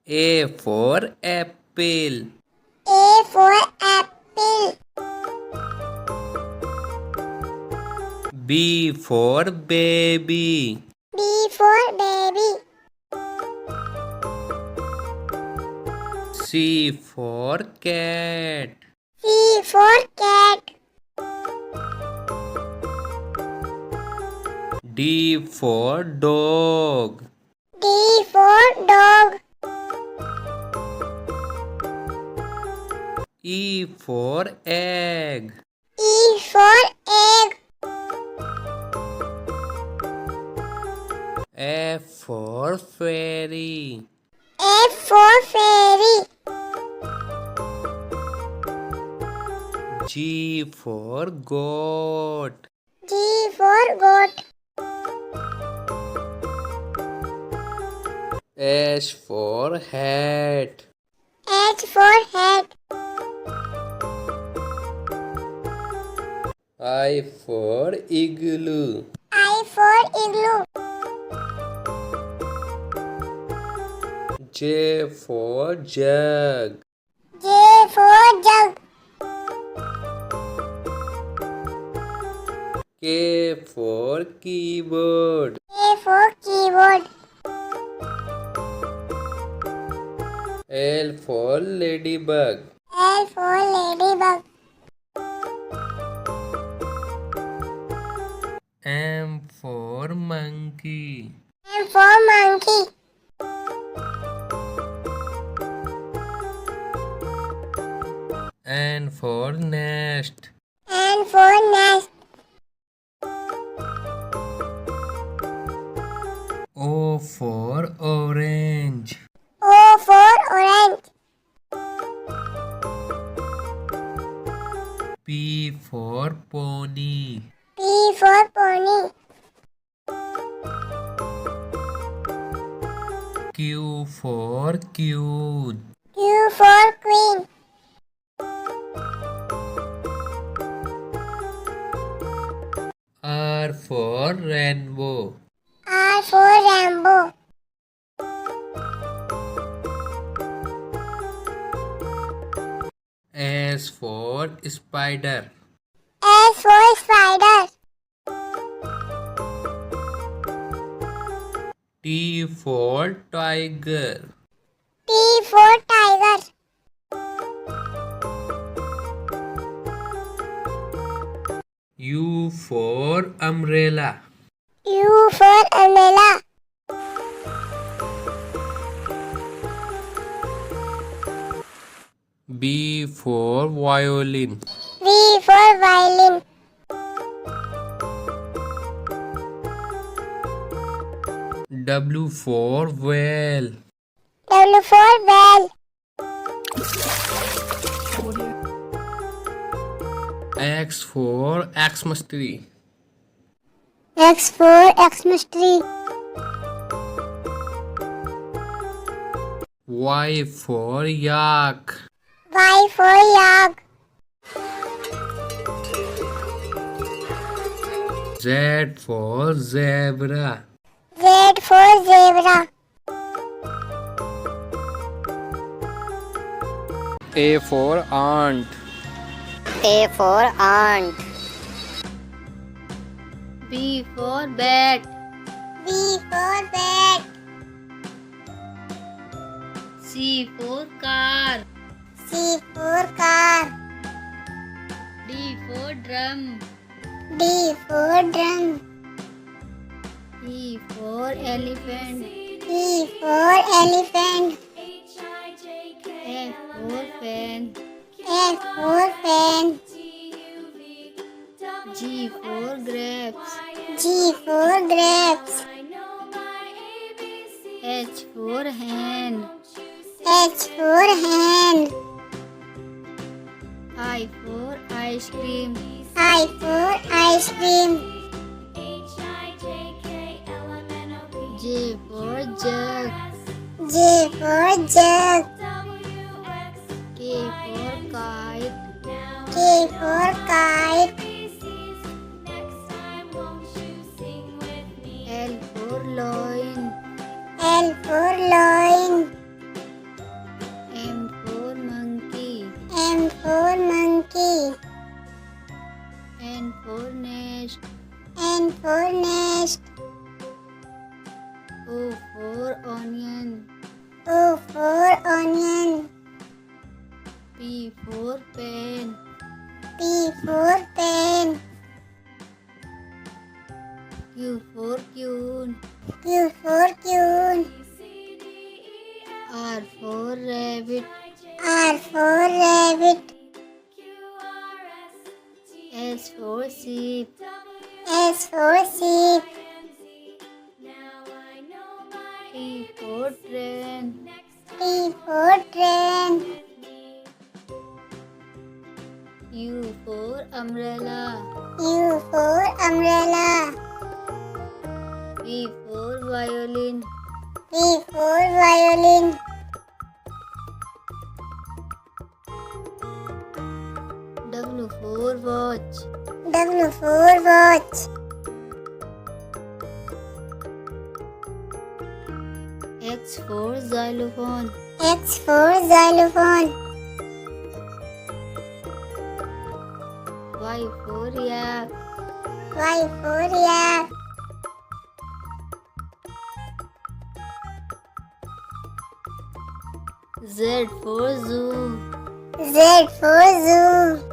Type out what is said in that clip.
A for apple. A for apple. B for baby. B for baby. C for cat. C for cat. D for dog. D for dog. E for egg. E for egg. F for fairy. F for fairy. G for goat. G for goat. H for hat. H for hat. I for igloo. I for igloo. J for jug. J for jug. K for keyboard. K for keyboard. L for ladybug. L for ladybug. M for monkey. M for monkey. N for nest. N for nest. O for orange. O for orange. P for pony. P for pony. Q for queen. Q for queen. R for rainbow. R for rainbow. S for spider. S for spider. T for tiger. T for tiger. U for umbrella. U for umbrella. B for violin. V for violin. W for whale. W for whale. X for Xmas tree. X for Xmas tree. Y for yak. Y for yak. Z for zebra. Z for zebra. A for ant. A for ant. B for bat. B for bat. C for car. C for car. D for drum. D for drum. E for elephant. E for elephant. F for fan. F for fan. G for grapes. G for grapes. H for hen. H for hen. I for ice cream. I for ice cream. J for jug. J for jug. K for kite. K for kite. L for loin. L for loin. monkey. N for nest. N for nest. O for onion. O for onion. P for pen. P for pen. Q for queen. Q for queen. R for rabbit. R for rabbit. S for sheep. S for sheep. T for train. T for train. U for umbrella. U for umbrella. V for violin. V for violin. W for watch. W for watch. X for xylophone. X for xylophone. Y for yak. Y for yak. Z for zoo. Z for zoo.